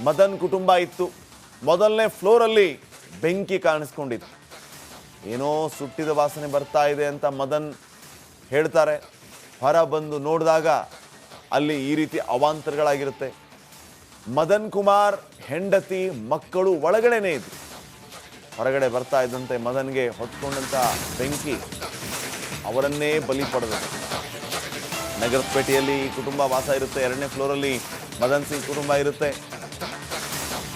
ಮದನ್ ಕುಟುಂಬ ಇತ್ತು. ಮೊದಲನೇ ಫ್ಲೋರಲ್ಲಿ ಬೆಂಕಿ ಕಾಣಿಸ್ಕೊಂಡಿತ್ತು. ಏನೋ ಸುಟ್ಟಿದ ವಾಸನೆ ಬರ್ತಾ ಇದೆ ಅಂತ ಮದನ್ ಹೇಳ್ತಾರೆ. ಹೊರ ಬಂದು ನೋಡಿದಾಗ ಅಲ್ಲಿ ಈ ರೀತಿ ಅವಾಂತರಗಳಾಗಿರುತ್ತೆ. ಮದನ್ ಕುಮಾರ್ ಹೆಂಡತಿ ಮಕ್ಕಳು ಒಳಗಡೆನೇ ಇದ್ರು. ಹೊರಗಡೆ ಬರ್ತಾ ಇದ್ದಂತೆ ಮದನ್ಗೆ ಹೊತ್ಕೊಂಡಂಥ ಬೆಂಕಿ ಅವರನ್ನೇ ಬಲಿ ಪಡೆದರು. ನಗರಪೇಟೆಯಲ್ಲಿ ಈ ಕುಟುಂಬ ವಾಸ ಇರುತ್ತೆ. ಎರಡನೇ ಫ್ಲೋರಲ್ಲಿ ಮದನ್ ಸಿಂಗ್ ಕುಟುಂಬ ಇರುತ್ತೆ.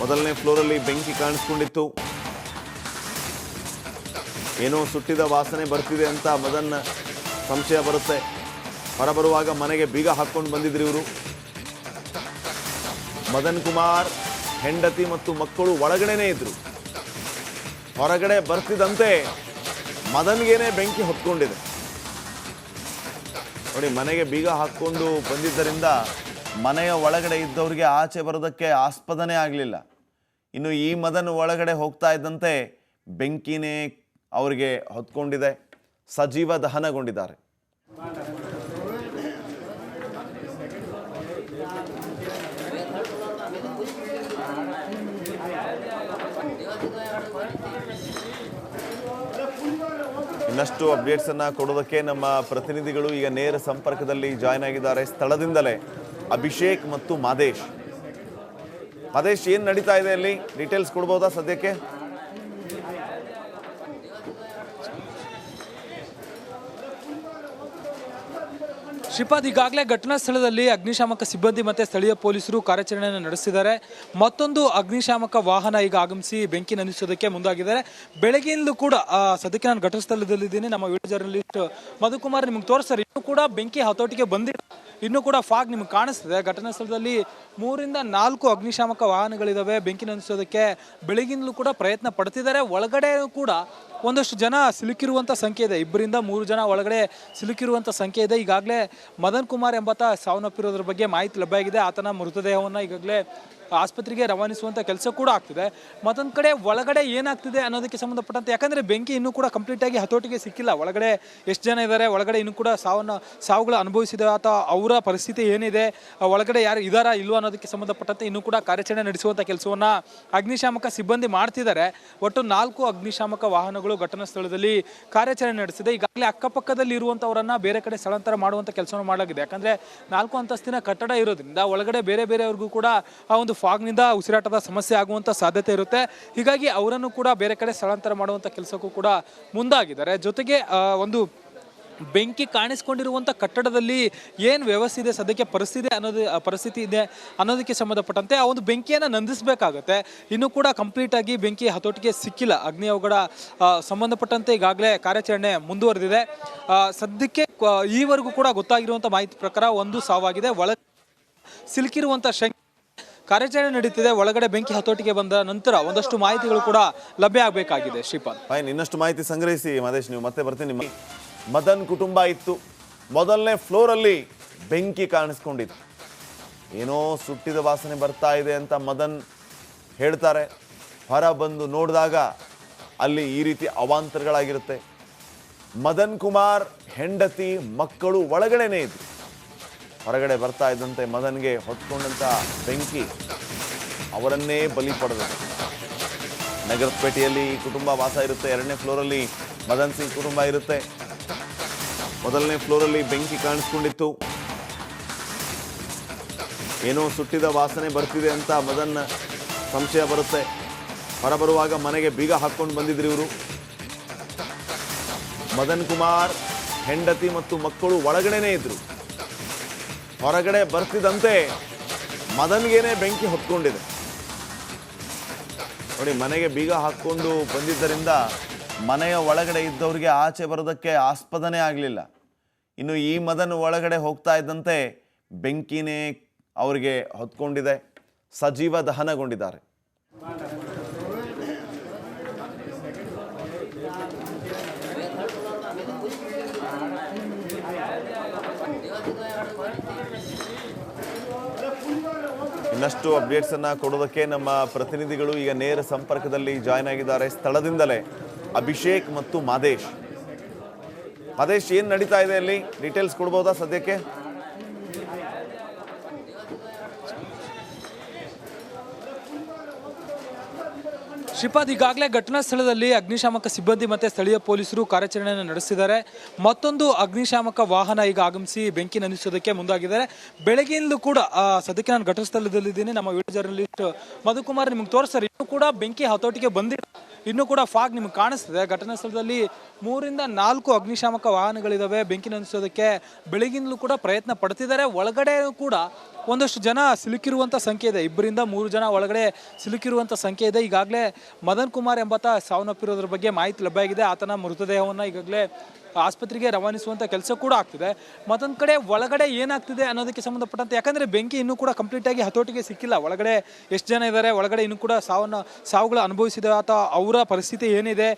ಮೊದಲನೇ ಫ್ಲೋರಲ್ಲಿ ಬೆಂಕಿ ಕಾಣಿಸ್ಕೊಂಡಿತ್ತು. ಏನೋ ಸುಟ್ಟಿದ ವಾಸನೆ ಬರ್ತಿದೆ ಅಂತ ಮದನ್ ಸಂಶಯ ಬರುತ್ತೆ. ಹೊರಬರುವಾಗ ಮನೆಗೆ ಬೀಗ ಹಾಕ್ಕೊಂಡು ಬಂದಿದ್ರು ಇವರು. ಮದನ್ ಕುಮಾರ್ ಹೆಂಡತಿ ಮತ್ತು ಮಕ್ಕಳು ಒಳಗಡೆನೇ ಇದ್ರು. ಹೊರಗಡೆ ಬರ್ತಿದ್ದಂತೆ ಮದನ್ಗೇನೆ ಬೆಂಕಿ ಹೊತ್ಕೊಂಡಿದೆ. ನೋಡಿ, ಮನೆಗೆ ಬೀಗ ಹಾಕ್ಕೊಂಡು ಬಂದಿದ್ದರಿಂದ ಮನೆಯ ಒಳಗಡೆ ಇದ್ದವರಿಗೆ ಆಚೆ ಬರೋದಕ್ಕೆ ಆಸ್ಪದನೇ ಆಗಲಿಲ್ಲ. ಇನ್ನು ಈ ಮದನ್ ಒಳಗಡೆ ಹೋಗ್ತಾ ಇದ್ದಂತೆ ಬೆಂಕಿನೇ ಅವರಿಗೆ ಹೊತ್ಕೊಂಡಿದೆ. ಸಜೀವ ದಹನಗೊಂಡಿದ್ದಾರೆ. ಇನ್ನಷ್ಟು ಅಪ್ಡೇಟ್ಸ್ ಅನ್ನ ಕೊಡೋದಕ್ಕೆ ನಮ್ಮ ಪ್ರತಿನಿಧಿಗಳು ಈಗ ನೇರ ಸಂಪರ್ಕದಲ್ಲಿ ಜಾಯ್ನ್ ಆಗಿದ್ದಾರೆ. ಸ್ಥಳದಿಂದಲೇ ಅಭಿಷೇಕ್ ಮತ್ತು ಮಾದೇಶ್. ಏನ್ ನಡೀತಾ ಇದೆ ಅಲ್ಲಿ, ಡೀಟೇಲ್ಸ್ ಕೊಡ್ಬೋದಾ ಸದ್ಯಕ್ಕೆ? ಶ್ರೀಪಾದ್, ಈಗಾಗಲೇ ಘಟನಾ ಸ್ಥಳದಲ್ಲಿ ಅಗ್ನಿಶಾಮಕ ಸಿಬ್ಬಂದಿ ಮತ್ತು ಸ್ಥಳೀಯ ಪೊಲೀಸರು ಕಾರ್ಯಾಚರಣೆಯನ್ನು ನಡೆಸಿದ್ದಾರೆ. ಮತ್ತೊಂದು ಅಗ್ನಿಶಾಮಕ ವಾಹನ ಈಗ ಆಗಮಿಸಿ ಬೆಂಕಿ ನಂದಿಸೋದಕ್ಕೆ ಮುಂದಾಗಿದ್ದಾರೆ. ಬೆಳಗ್ಗೆಯಿಂದಲೂ ಕೂಡ ಸದ್ಯಕ್ಕೆ ನಾನು ಘಟನಾ ಸ್ಥಳದಲ್ಲಿದ್ದೀನಿ. ನಮ್ಮ ವಿಡಿಯೋ ಜರ್ನಲಿಸ್ಟ್ ಮಧುಕುಮಾರ್ ನಿಮ್ಗೆ ತೋರಿಸ್ತಾರೆ. ಇನ್ನೂ ಕೂಡ ಬೆಂಕಿ ಹತೋಟಿಗೆ ಬಂದಿಲ್ಲ. ಇನ್ನೂ ಕೂಡ ಫಾಗ್ ನಿಮ್ಗೆ ಕಾಣಿಸ್ತದೆ. ಘಟನಾ ಸ್ಥಳದಲ್ಲಿ 3 ರಿಂದ 4 ಅಗ್ನಿಶಾಮಕ ವಾಹನಗಳಿದ್ದಾವೆ. ಬೆಂಕಿ ನಂದಿಸೋದಕ್ಕೆ ಬೆಳಗಿಂದಲೂ ಕೂಡ ಪ್ರಯತ್ನ ಪಡ್ತಿದ್ದಾರೆ. ಒಳಗಡೆ ಕೂಡ ಒಂದಷ್ಟು ಜನ ಸಿಲುಕಿರುವಂಥ ಸಂಖ್ಯೆ ಇದೆ. 2 ರಿಂದ 3 ಜನ ಒಳಗಡೆ ಸಿಲುಕಿರುವಂಥ ಸಂಖ್ಯೆ ಇದೆ. ಈಗಾಗಲೇ ಮದನ್ ಕುಮಾರ್ ಎಂಬಾತ ಸಾವನ್ನಪ್ಪಿರೋದ್ರ ಬಗ್ಗೆ ಮಾಹಿತಿ ಲಭ್ಯವಾಗಿದೆ. ಆತನ ಮೃತದೇಹವನ್ನು ಈಗಾಗಲೇ ಆಸ್ಪತ್ರೆಗೆ ರವಾನಿಸುವಂಥ ಕೆಲಸ ಕೂಡ ಆಗ್ತಿದೆ. ಮತ್ತೊಂದು ಕಡೆ ಒಳಗಡೆ ಏನಾಗ್ತಿದೆ ಅನ್ನೋದಕ್ಕೆ ಸಂಬಂಧಪಟ್ಟಂತೆ, ಯಾಕಂದರೆ ಬೆಂಕಿ ಇನ್ನೂ ಕೂಡ ಕಂಪ್ಲೀಟಾಗಿ ಹತೋಟಿಗೆ ಸಿಕ್ಕಿಲ್ಲ. ಒಳಗಡೆ ಎಷ್ಟು ಜನ ಇದ್ದಾರೆ, ಒಳಗಡೆ ಇನ್ನೂ ಕೂಡ ಸಾವುಗಳು ಅನುಭವಿಸಿದ ಅಥವಾ ಅವರ ಪರಿಸ್ಥಿತಿ ಏನಿದೆ, ಒಳಗಡೆ ಯಾರು ಇದ್ದಾರಾ ಇಲ್ವೋ ಅನ್ನೋದಕ್ಕೆ ಸಂಬಂಧಪಟ್ಟಂತೆ ಇನ್ನೂ ಕೂಡ ಕಾರ್ಯಾಚರಣೆ ನಡೆಸುವಂಥ ಕೆಲಸವನ್ನು ಅಗ್ನಿಶಾಮಕ ಸಿಬ್ಬಂದಿ ಮಾಡ್ತಿದ್ದಾರೆ. ಒಟ್ಟು 4 ಅಗ್ನಿಶಾಮಕ ವಾಹನಗಳು ಘಟನಾ ಸ್ಥಳದಲ್ಲಿ ಕಾರ್ಯಾಚರಣೆ ನಡೆಸಿದೆ. ಈಗಾಗಲೇ ಅಕ್ಕಪಕ್ಕದಲ್ಲಿ ಇರುವಂಥವರನ್ನು ಬೇರೆ ಕಡೆ ಸ್ಥಳಾಂತರ ಮಾಡುವಂಥ ಕೆಲಸವನ್ನು ಮಾಡಲಾಗಿದೆ. ಯಾಕಂದರೆ 4 ಅಂತಸ್ತಿನ ಕಟ್ಟಡ ಇರೋದ್ರಿಂದ ಒಳಗಡೆ ಬೇರೆಯವ್ರಿಗೂ ಕೂಡ ಆ ಒಂದು ಫಾಗ್ನಿಂದ ಉಸಿರಾಟದ ಸಮಸ್ಯೆ ಆಗುವಂಥ ಸಾಧ್ಯತೆ ಇರುತ್ತೆ. ಹೀಗಾಗಿ ಅವರನ್ನು ಕೂಡ ಬೇರೆ ಕಡೆ ಸ್ಥಳಾಂತರ ಮಾಡುವಂಥ ಕೆಲಸಕ್ಕೂ ಕೂಡ ಮುಂದಾಗಿದ್ದಾರೆ. ಜೊತೆಗೆ ಒಂದು ಬೆಂಕಿ ಕಾಣಿಸ್ಕೊಂಡಿರುವಂಥ ಕಟ್ಟಡದಲ್ಲಿ ಏನು ವ್ಯವಸ್ಥೆ ಇದೆ, ಸದ್ಯಕ್ಕೆ ಪರಿಸ್ಥಿತಿ ಇದೆ ಅನ್ನೋದಕ್ಕೆ ಸಂಬಂಧಪಟ್ಟಂತೆ ಆ ಒಂದು ಬೆಂಕಿಯನ್ನು ನಂದಿಸಬೇಕಾಗತ್ತೆ. ಇನ್ನೂ ಕೂಡ ಕಂಪ್ಲೀಟಾಗಿ ಬೆಂಕಿ ಹತೋಟಿಗೆ ಸಿಕ್ಕಿಲ್ಲ. ಅಗ್ನಿ ಅವಘಡ ಸಂಬಂಧಪಟ್ಟಂತೆ ಈಗಾಗಲೇ ಕಾರ್ಯಾಚರಣೆ ಮುಂದುವರೆದಿದೆ. ಸದ್ಯಕ್ಕೆ ಈವರೆಗೂ ಕೂಡ ಗೊತ್ತಾಗಿರುವಂಥ ಮಾಹಿತಿ ಪ್ರಕಾರ 1 ಸಾವಾಗಿದೆ. ಸಿಲುಕಿರುವಂಥ ಕಾರ್ಯಾಚರಣೆ ನಡೀತಿದೆ. ಒಳಗಡೆ ಬೆಂಕಿ ಹತೋಟಿಗೆ ಬಂದ ನಂತರ ಒಂದಷ್ಟು ಮಾಹಿತಿಗಳು ಕೂಡ ಲಭ್ಯ ಆಗಬೇಕಾಗಿದೆ. ಶ್ರೀಪಾದ್, ಇನ್ನಷ್ಟು ಮಾಹಿತಿ ಸಂಗ್ರಹಿಸಿ ಮಾದೇಶ್, ನೀವು ಮತ್ತೆ ಬರ್ತೀನಿ. ಮದನ್ ಕುಟುಂಬ ಇತ್ತು. ಮೊದಲನೇ ಫ್ಲೋರಲ್ಲಿ ಬೆಂಕಿ ಕಾಣಿಸ್ಕೊಂಡಿತ್ತು. ಏನೋ ಸುಟ್ಟಿದ ವಾಸನೆ ಬರ್ತಾ ಇದೆ ಅಂತ ಮದನ್ ಹೇಳ್ತಾರೆ. ಹೊರ ಬಂದು ನೋಡಿದಾಗ ಅಲ್ಲಿ ಈ ರೀತಿ ಅವಾಂತರಗಳಾಗಿರುತ್ತೆ. ಮದನ್ ಕುಮಾರ್ ಹೆಂಡತಿ ಮಕ್ಕಳು ಒಳಗಡೆನೇ ಇದ್ರು. ಹೊರಗಡೆ ಬರ್ತಾ ಇದ್ದಂತೆ ಮದನ್ಗೆ ಹೊತ್ಕೊಂಡಂಥ ಬೆಂಕಿ ಅವರನ್ನೇ ಬಲಿ ಪಡೆದರು. ನಗರಪೇಟೆಯಲ್ಲಿ ಈ ಕುಟುಂಬ ವಾಸ ಇರುತ್ತೆ. ಎರಡನೇ ಫ್ಲೋರಲ್ಲಿ ಮದನ್ ಸಿಂಗ್ ಕುಟುಂಬ ಇರುತ್ತೆ. ಮೊದಲನೇ ಫ್ಲೋರಲ್ಲಿ ಬೆಂಕಿ ಕಾಣಿಸ್ಕೊಂಡಿತ್ತು. ಏನೋ ಸುಟ್ಟಿದ ವಾಸನೆ ಬರ್ತಿದೆ ಅಂತ ಮದನ್ ಸಂಶಯ ಬರುತ್ತೆ. ಹೊರಬರುವಾಗ ಮನೆಗೆ ಬೀಗ ಹಾಕ್ಕೊಂಡು ಬಂದಿದ್ರು ಇವರು. ಮದನ್ ಕುಮಾರ್ ಹೆಂಡತಿ ಮತ್ತು ಮಕ್ಕಳು ಒಳಗಡೆನೇ ಇದ್ರು. ಹೊರಗಡೆ ಬರ್ತಿದ್ದಂತೆ ಮದನ್ಗೇನೆ ಬೆಂಕಿ ಹೊತ್ಕೊಂಡಿದೆ. ನೋಡಿ, ಮನೆಗೆ ಬೀಗ ಹಾಕ್ಕೊಂಡು ಬಂದಿದ್ದರಿಂದ ಮನೆಯ ಒಳಗಡೆ ಇದ್ದವರಿಗೆ ಆಚೆ ಬರೋದಕ್ಕೆ ಆಸ್ಪದನೇ ಆಗಲಿಲ್ಲ. ಇನ್ನು ಈ ಮದನ್ ಒಳಗಡೆ ಹೋಗ್ತಾ ಇದ್ದಂತೆ ಬೆಂಕಿನೇ ಅವರಿಗೆ ಹೊತ್ಕೊಂಡಿದೆ. ಸಜೀವ ದಹನಗೊಂಡಿದ್ದಾರೆ. ಇನ್ನಷ್ಟು ಅಪ್ಡೇಟ್ಸ್ ಅನ್ನ ಕೊಡೋದಕ್ಕೆ ನಮ್ಮ ಪ್ರತಿನಿಧಿಗಳು ಈಗ ನೇರ ಸಂಪರ್ಕದಲ್ಲಿ ಜಾಯ್ನ್ ಆಗಿದ್ದಾರೆ. ಸ್ಥಳದಿಂದಲೇ ಅಭಿಷೇಕ್ ಮತ್ತು ಮಾದೇಶ್. ಏನ್ ನಡೀತಾ ಇದೆ ಅಲ್ಲಿ, ಡೀಟೇಲ್ಸ್ ಕೊಡ್ಬೋದಾ ಸದ್ಯಕ್ಕೆ? ಶ್ರೀಪಾದ್, ಈಗಾಗಲೇ ಘಟನಾ ಸ್ಥಳದಲ್ಲಿ ಅಗ್ನಿಶಾಮಕ ಸಿಬ್ಬಂದಿ ಮತ್ತು ಸ್ಥಳೀಯ ಪೊಲೀಸರು ಕಾರ್ಯಾಚರಣೆಯನ್ನು ನಡೆಸಿದ್ದಾರೆ. ಮತ್ತೊಂದು ಅಗ್ನಿಶಾಮಕ ವಾಹನ ಈಗ ಆಗಮಿಸಿ ಬೆಂಕಿ ನಂದಿಸೋದಕ್ಕೆ ಮುಂದಾಗಿದ್ದಾರೆ. ಬೆಳಗ್ಗೆಯಿಂದಲೂ ಕೂಡ ಸದ್ಯಕ್ಕೆ ನಾನು ಘಟನಾ ಸ್ಥಳದಲ್ಲಿದ್ದೀನಿ. ನಮ್ಮ ವಿಡಿಯೋ ಜರ್ನಲಿಸ್ಟ್ ಮಧುಕುಮಾರ್ ನಿಮ್ಗೆ ತೋರಿಸ್ತಾರೆ. ಇನ್ನೂ ಕೂಡ ಬೆಂಕಿ ಹತೋಟಿಗೆ ಬಂದಿಲ್ಲ, ಇನ್ನೂ ಕೂಡ ಫಾಗ್ ನಿಮ್ಗೆ ಕಾಣಿಸ್ತಿದೆ. ಘಟನಾ ಸ್ಥಳದಲ್ಲಿ 3 ರಿಂದ 4 ಅಗ್ನಿಶಾಮಕ ವಾಹನಗಳಿದ್ದಾವೆ. ಬೆಂಕಿ ನಂದಿಸೋದಕ್ಕೆ ಬೆಳಗಿಂದಲೂ ಕೂಡ ಪ್ರಯತ್ನ ಪಡ್ತಿದ್ದಾರೆ. ಒಳಗಡೆ ಕೂಡ ಒಂದಷ್ಟು ಜನ ಸಿಲುಕಿರುವಂಥ ಸಂಖ್ಯೆ ಇದೆ. 2 ರಿಂದ 3 ಜನ ಒಳಗಡೆ ಸಿಲುಕಿರುವಂಥ ಸಂಖ್ಯೆ ಇದೆ. ಈಗಾಗಲೇ ಮದನ್ ಕುಮಾರ್ ಎಂಬಾತ ಸಾವನ್ನಪ್ಪಿರೋದ್ರ ಬಗ್ಗೆ ಮಾಹಿತಿ ಲಭ್ಯ ಆಗಿದೆ. ಆತನ ಮೃತದೇಹವನ್ನು ಈಗಾಗಲೇ ಆಸ್ಪತ್ರೆಗೆ ರವಾನಿಸುವಂಥ ಕೆಲಸ ಕೂಡ ಆಗ್ತಿದೆ. ಮತ್ತೊಂದು ಕಡೆ ಒಳಗಡೆ ಏನಾಗ್ತಿದೆ ಅನ್ನೋದಕ್ಕೆ ಸಂಬಂಧಪಟ್ಟಂತೆ, ಯಾಕಂದರೆ ಬೆಂಕಿ ಇನ್ನೂ ಕೂಡ ಕಂಪ್ಲೀಟಾಗಿ ಹತೋಟಿಗೆ ಸಿಕ್ಕಿಲ್ಲ. ಒಳಗಡೆ ಎಷ್ಟು ಜನ ಇದ್ದಾರೆ, ಒಳಗಡೆ ಇನ್ನೂ ಕೂಡ ಸಾವುಗಳು ಅನುಭವಿಸಿದ ಅಥವಾ ಅವರ ಪರಿಸ್ಥಿತಿ ಏನಿದೆ,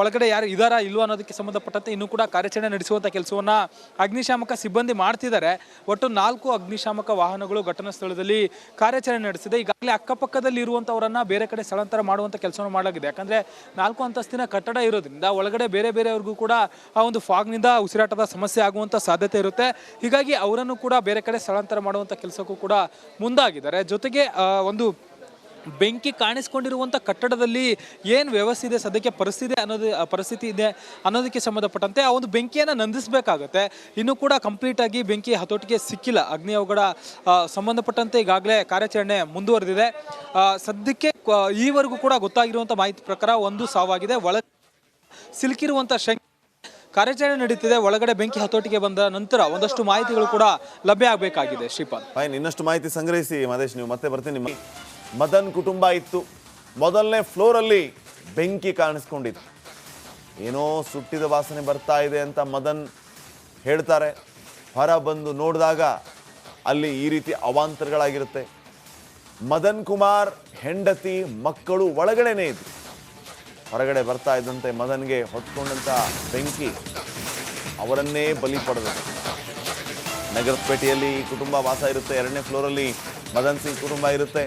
ಒಳಗಡೆ ಯಾರು ಇದ್ದಾರಾ ಇಲ್ವೋ ಅನ್ನೋದಕ್ಕೆ ಸಂಬಂಧಪಟ್ಟಂತೆ ಇನ್ನೂ ಕೂಡ ಕಾರ್ಯಾಚರಣೆ ನಡೆಸುವಂಥ ಕೆಲಸವನ್ನು ಅಗ್ನಿಶಾಮಕ ಸಿಬ್ಬಂದಿ ಮಾಡ್ತಿದ್ದಾರೆ. ಒಟ್ಟು 4 ಅಗ್ನಿಶಾಮಕ ವಾಹನಗಳು ಘಟನಾ ಸ್ಥಳದಲ್ಲಿ ಕಾರ್ಯಾಚರಣೆ ನಡೆಸಿದೆ. ಈಗಾಗಲೇ ಅಕ್ಕಪಕ್ಕದಲ್ಲಿ ಇರುವಂಥವರನ್ನು ಬೇರೆ ಕಡೆ ಸ್ಥಳಾಂತರ ಮಾಡುವಂಥ ಕೆಲಸವನ್ನು ಮಾಡಲಾಗಿದೆ. ಯಾಕಂದರೆ 4 ಅಂತಸ್ತಿನ ಕಟ್ಟಡ ಇರೋದ್ರಿಂದ ಒಳಗಡೆ ಬೇರೆಯವ್ರಿಗೂ ಕೂಡ ಆ ಒಂದು ಫಾಗ್ನಿಂದ ಉಸಿರಾಟದ ಸಮಸ್ಯೆ ಆಗುವಂಥ ಸಾಧ್ಯತೆ ಇರುತ್ತೆ. ಹೀಗಾಗಿ ಅವರನ್ನು ಕೂಡ ಬೇರೆ ಕಡೆ ಸ್ಥಳಾಂತರ ಮಾಡುವಂಥ ಕೆಲಸಕ್ಕೂ ಕೂಡ ಮುಂದಾಗಿದ್ದಾರೆ. ಜೊತೆಗೆ ಒಂದು ಬೆಂಕಿ ಕಾಣಿಸ್ಕೊಂಡಿರುವಂಥ ಕಟ್ಟಡದಲ್ಲಿ ಏನು ವ್ಯವಸ್ಥೆ ಇದೆ, ಸದ್ಯಕ್ಕೆ ಪರಿಸ್ಥಿತಿ ಇದೆ ಅನ್ನೋದಕ್ಕೆ ಸಂಬಂಧಪಟ್ಟಂತೆ ಆ ಒಂದು ಬೆಂಕಿಯನ್ನು ನಂದಿಸಬೇಕಾಗತ್ತೆ. ಇನ್ನೂ ಕೂಡ ಕಂಪ್ಲೀಟಾಗಿ ಬೆಂಕಿ ಹತೋಟಿಗೆ ಸಿಕ್ಕಿಲ್ಲ. ಅಗ್ನಿ ಅವಘಡ ಸಂಬಂಧಪಟ್ಟಂತೆ ಈಗಾಗಲೇ ಕಾರ್ಯಾಚರಣೆ ಮುಂದುವರೆದಿದೆ. ಸದ್ಯಕ್ಕೆ ಈವರೆಗೂ ಕೂಡ ಗೊತ್ತಾಗಿರುವಂಥ ಮಾಹಿತಿ ಪ್ರಕಾರ 1 ಸಾವಾಗಿದೆ. ಒಳಗೆ ಸಿಲುಕಿರುವಂಥ ಕಾರ್ಯಾಚರಣೆ ನಡೀತಿದೆ. ಒಳಗಡೆ ಬೆಂಕಿ ಹತೋಟಿಗೆ ಬಂದ ನಂತರ ಒಂದಷ್ಟು ಮಾಹಿತಿಗಳು ಕೂಡ ಲಭ್ಯ ಆಗಬೇಕಾಗಿದೆ. ಶ್ರೀಪಾದ್, ಫೈನ್, ಇನ್ನಷ್ಟು ಮಾಹಿತಿ ಸಂಗ್ರಹಿಸಿ ಮಹೇಶ್, ನೀವು ಮತ್ತೆ ಬರ್ತೀನಿ. ನಿಮ್ಮ ಮದನ್ ಕುಟುಂಬ ಇತ್ತು. ಮೊದಲನೇ ಫ್ಲೋರಲ್ಲಿ ಬೆಂಕಿ ಕಾಣಿಸ್ಕೊಂಡಿತ್ತು. ಏನೋ ಸುಟ್ಟಿದ ವಾಸನೆ ಬರ್ತಾ ಇದೆ ಅಂತ ಮದನ್ ಹೇಳ್ತಾರೆ. ಹೊರ ಬಂದು ನೋಡಿದಾಗ ಅಲ್ಲಿ ಈ ರೀತಿ ಅವಾಂತರಗಳಾಗಿರುತ್ತೆ. ಮದನ್ ಕುಮಾರ್ ಹೆಂಡತಿ ಮಕ್ಕಳು ಒಳಗಡೆನೇ ಇದ್ರು. ಹೊರಗಡೆ ಬರ್ತಾ ಇದ್ದಂತೆ ಮದನ್ಗೆ ಹೊತ್ಕೊಂಡಂಥ ಬೆಂಕಿ ಅವರನ್ನೇ ಬಲಿ ಪಡೆದ. ನಗರಪೇಟೆಯಲ್ಲಿ ಈ ಕುಟುಂಬ ವಾಸ ಇರುತ್ತೆ. 2ನೇ ಫ್ಲೋರಲ್ಲಿ ಮದನ್ ಸಿಂಗ್ ಕುಟುಂಬ ಇರುತ್ತೆ.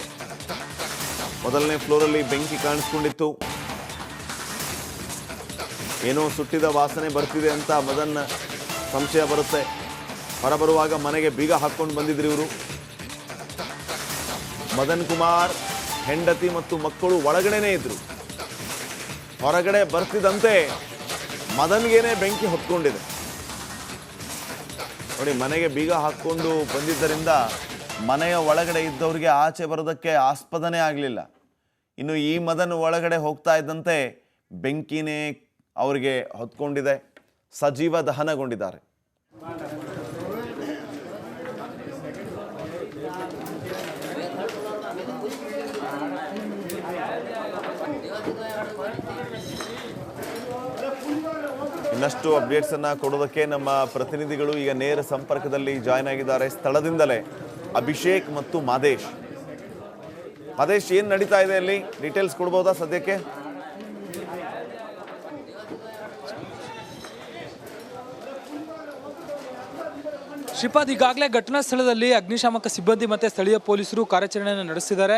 ಮೊದಲನೇ ಫ್ಲೋರಲ್ಲಿ ಬೆಂಕಿ ಕಾಣಿಸ್ಕೊಂಡಿತ್ತು. ಏನೋ ಸುಟ್ಟಿದ ವಾಸನೆ ಬರ್ತಿದೆ ಅಂತ ಮದನ್ ಸಂಶಯ ಬರುತ್ತೆ. ಹೊರಬರುವಾಗ ಮನೆಗೆ ಬೀಗ ಹಾಕ್ಕೊಂಡು ಬಂದಿದ್ರು ಇವರು. ಮದನ್ ಕುಮಾರ್ ಹೆಂಡತಿ ಮತ್ತು ಮಕ್ಕಳು ಒಳಗಡೆನೇ ಇದ್ರು. ಹೊರಗಡೆ ಬರ್ತಿದ್ದಂತೆ ಮದನ್ಗೇನೆ ಬೆಂಕಿ ಹೊತ್ಕೊಂಡಿದೆ. ನೋಡಿ, ಮನೆಗೆ ಬೀಗ ಹಾಕ್ಕೊಂಡು ಬಂದಿದ್ದರಿಂದ ಮನೆಯ ಒಳಗಡೆ ಇದ್ದವ್ರಿಗೆ ಆಚೆ ಬರೋದಕ್ಕೆ ಆಸ್ಪದನೇ ಆಗಲಿಲ್ಲ. ಇನ್ನು ಈ ಮದನ್ ಒಳಗಡೆ ಹೋಗ್ತಾ ಇದ್ದಂತೆ ಬೆಂಕಿನೇ ಅವರಿಗೆ ಹೊತ್ಕೊಂಡಿದೆ. ಸಜೀವ ದಹನಗೊಂಡಿದ್ದಾರೆ. ಇನ್ನಷ್ಟು ಅಪ್ಡೇಟ್ಸ್ ಅನ್ನ ಕೊಡೋದಕ್ಕೆ ನಮ್ಮ ಪ್ರತಿನಿಧಿಗಳು ಈಗ ನೇರ ಸಂಪರ್ಕದಲ್ಲಿ ಜಾಯ್ನ್ ಆಗಿದ್ದಾರೆ. ಸ್ಥಳದಿಂದಲೇ ಅಭಿಷೇಕ್ ಮತ್ತು ಮಾದೇಶ್. ಏನು ನಡೀತಾ ಇದೆ ಅಲ್ಲಿ, ಡೀಟೇಲ್ಸ್ ಕೊಡ್ಬೋದಾ ಸದ್ಯಕ್ಕೆ? ಶ್ರೀಪಾದ್, ಈಗಾಗಲೇ ಘಟನಾ ಸ್ಥಳದಲ್ಲಿ ಅಗ್ನಿಶಾಮಕ ಸಿಬ್ಬಂದಿ ಮತ್ತು ಸ್ಥಳೀಯ ಪೊಲೀಸರು ಕಾರ್ಯಾಚರಣೆಯನ್ನು ನಡೆಸಿದ್ದಾರೆ.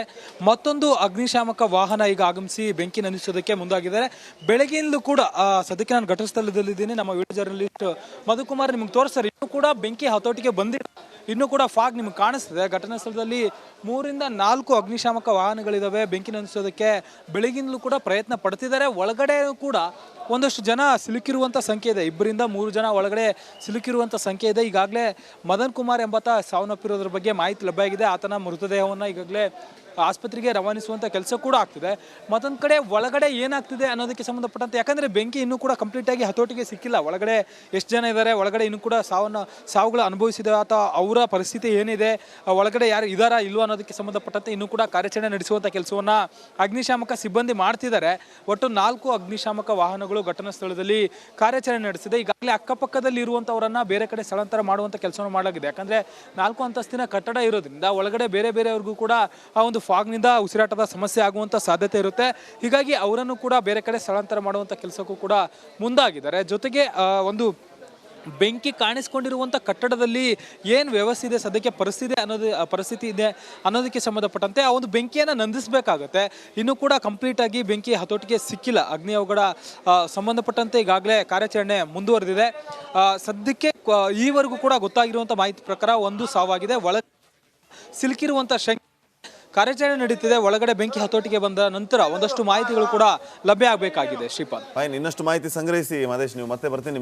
ಮತ್ತೊಂದು ಅಗ್ನಿಶಾಮಕ ವಾಹನ ಈಗ ಆಗಮಿಸಿ ಬೆಂಕಿ ನಂದಿಸೋದಕ್ಕೆ ಮುಂದಾಗಿದ್ದಾರೆ. ಬೆಳಗ್ಗೆಯಿಂದಲೂ ಕೂಡ ಸದ್ಯಕ್ಕೆ ನಾನು ಘಟನಾ ಸ್ಥಳದಲ್ಲಿದ್ದೀನಿ. ನಮ್ಮ ವಿಡಿಯೋ ಜರ್ನಲಿಸ್ಟ್ ಮಧುಕುಮಾರ್ ನಿಮ್ಗೆ ತೋರಿಸ್ತಾರೆ. ಇನ್ನೂ ಕೂಡ ಬೆಂಕಿ ಹತೋಟಿಗೆ ಬಂದಿಲ್ಲ, ಇನ್ನೂ ಕೂಡ ಫಾಗ್ ನಿಮ್ಗೆ ಕಾಣಿಸ್ತಿದೆ. ಘಟನಾ ಸ್ಥಳದಲ್ಲಿ 3 ರಿಂದ 4 ಅಗ್ನಿಶಾಮಕ ವಾಹನಗಳಿದ್ದಾವೆ. ಬೆಂಕಿ ನಂದಿಸೋದಕ್ಕೆ ಬೆಳಗಿಂದಲೂ ಕೂಡ ಪ್ರಯತ್ನ ಪಡ್ತಿದ್ದಾರೆ. ಒಳಗಡೆ ಕೂಡ ಒಂದಷ್ಟು ಜನ ಸಿಲುಕಿರುವಂಥ ಸಂಖ್ಯೆ ಇದೆ. 2 ರಿಂದ 3 ಜನ ಒಳಗಡೆ ಸಿಲುಕಿರುವಂಥ ಸಂಖ್ಯೆ ಇದೆ. ಈಗಾಗಲೇ ಮದನ್ ಕುಮಾರ್ ಎಂಬಾತ ಸಾವನ್ನಪ್ಪಿರೋದ್ರ ಬಗ್ಗೆ ಮಾಹಿತಿ ಲಭ್ಯ ಆಗಿದೆ. ಆತನ ಮೃತದೇಹವನ್ನು ಈಗಾಗಲೇ ಆಸ್ಪತ್ರೆಗೆ ರವಾನಿಸುವಂಥ ಕೆಲಸ ಕೂಡ ಆಗ್ತಿದೆ. ಮತ್ತೊಂದು ಕಡೆ ಒಳಗಡೆ ಏನಾಗ್ತಿದೆ ಅನ್ನೋದಕ್ಕೆ ಸಂಬಂಧಪಟ್ಟಂತೆ, ಯಾಕಂದರೆ ಬೆಂಕಿ ಇನ್ನೂ ಕೂಡ ಕಂಪ್ಲೀಟಾಗಿ ಹತೋಟಿಗೆ ಸಿಕ್ಕಿಲ್ಲ. ಒಳಗಡೆ ಎಷ್ಟು ಜನ ಇದ್ದಾರೆ, ಒಳಗಡೆ ಇನ್ನೂ ಕೂಡ ಸಾವುಗಳು ಅನುಭವಿಸಿದ ಅಥವಾ ಅವರ ಪರಿಸ್ಥಿತಿ ಏನಿದೆ, ಒಳಗಡೆ ಯಾರು ಇದ್ದಾರಾ ಇಲ್ವೋ ಅನ್ನೋದಕ್ಕೆ ಸಂಬಂಧಪಟ್ಟಂತೆ ಇನ್ನೂ ಕೂಡ ಕಾರ್ಯಾಚರಣೆ ನಡೆಸುವಂಥ ಕೆಲಸವನ್ನು ಅಗ್ನಿಶಾಮಕ ಸಿಬ್ಬಂದಿ ಮಾಡ್ತಿದ್ದಾರೆ. ಒಟ್ಟು 4 ಅಗ್ನಿಶಾಮಕ ವಾಹನಗಳು ಘಟನಾ ಸ್ಥಳದಲ್ಲಿ ಕಾರ್ಯಾಚರಣೆ ನಡೆಸಿದೆ. ಈಗಾಗಲೇ ಅಕ್ಕಪಕ್ಕದಲ್ಲಿ ಇರುವಂಥವರನ್ನು ಬೇರೆ ಕಡೆ ಸ್ಥಳಾಂತರ ಮಾಡುವಂಥ ಕೆಲಸವನ್ನು ಮಾಡಲಾಗಿದೆ. ಯಾಕಂದರೆ 4 ಅಂತಸ್ತಿನ ಕಟ್ಟಡ ಇರೋದ್ರಿಂದ ಒಳಗಡೆ ಬೇರೆಯವ್ರಿಗೂ ಕೂಡ ಆ ಒಂದು ಫಾಗ್ನಿಂದ ಉಸಿರಾಟದ ಸಮಸ್ಯೆ ಆಗುವಂಥ ಸಾಧ್ಯತೆ ಇರುತ್ತೆ. ಹೀಗಾಗಿ ಅವರನ್ನು ಕೂಡ ಬೇರೆ ಕಡೆ ಸ್ಥಳಾಂತರ ಮಾಡುವಂಥ ಕೆಲಸಕ್ಕೂ ಕೂಡ ಮುಂದಾಗಿದ್ದಾರೆ. ಜೊತೆಗೆ ಒಂದು ಬೆಂಕಿ ಕಾಣಿಸ್ಕೊಂಡಿರುವಂಥ ಕಟ್ಟಡದಲ್ಲಿ ಏನು ವ್ಯವಸ್ಥೆ ಇದೆ, ಸದ್ಯಕ್ಕೆ ಪರಿಸ್ಥಿತಿ ಇದೆ ಅನ್ನೋದಕ್ಕೆ ಸಂಬಂಧಪಟ್ಟಂತೆ ಆ ಒಂದು ಬೆಂಕಿಯನ್ನು ನಂದಿಸಬೇಕಾಗತ್ತೆ. ಇನ್ನೂ ಕೂಡ ಕಂಪ್ಲೀಟಾಗಿ ಬೆಂಕಿ ಹತೋಟಿಗೆ ಸಿಕ್ಕಿಲ್ಲ. ಅಗ್ನಿ ಅವಘಡ ಸಂಬಂಧಪಟ್ಟಂತೆ ಈಗಾಗಲೇ ಕಾರ್ಯಾಚರಣೆ ಮುಂದುವರೆದಿದೆ. ಸದ್ಯಕ್ಕೆ ಈವರೆಗೂ ಕೂಡ ಗೊತ್ತಾಗಿರುವಂಥ ಮಾಹಿತಿ ಪ್ರಕಾರ 1 ಸಾವಾಗಿದೆ. ಒಳಗೆ ಸಿಲುಕಿರುವಂಥ ಕಾರ್ಯಾಚರಣೆ ನಡೀತಿದೆ. ಒಳಗಡೆ ಬೆಂಕಿ ಹತೋಟಿಗೆ ಬಂದ ನಂತರ ಒಂದಷ್ಟು ಮಾಹಿತಿಗಳು ಕೂಡ ಲಭ್ಯ ಆಗಬೇಕಾಗಿದೆ. ಶ್ರೀಪಾದ್, ಫೈನ್, ಇನ್ನಷ್ಟು ಮಾಹಿತಿ ಸಂಗ್ರಹಿಸಿ ಮಹೇಶ್, ನೀವು ಮತ್ತೆ ಬರ್ತೀನಿ.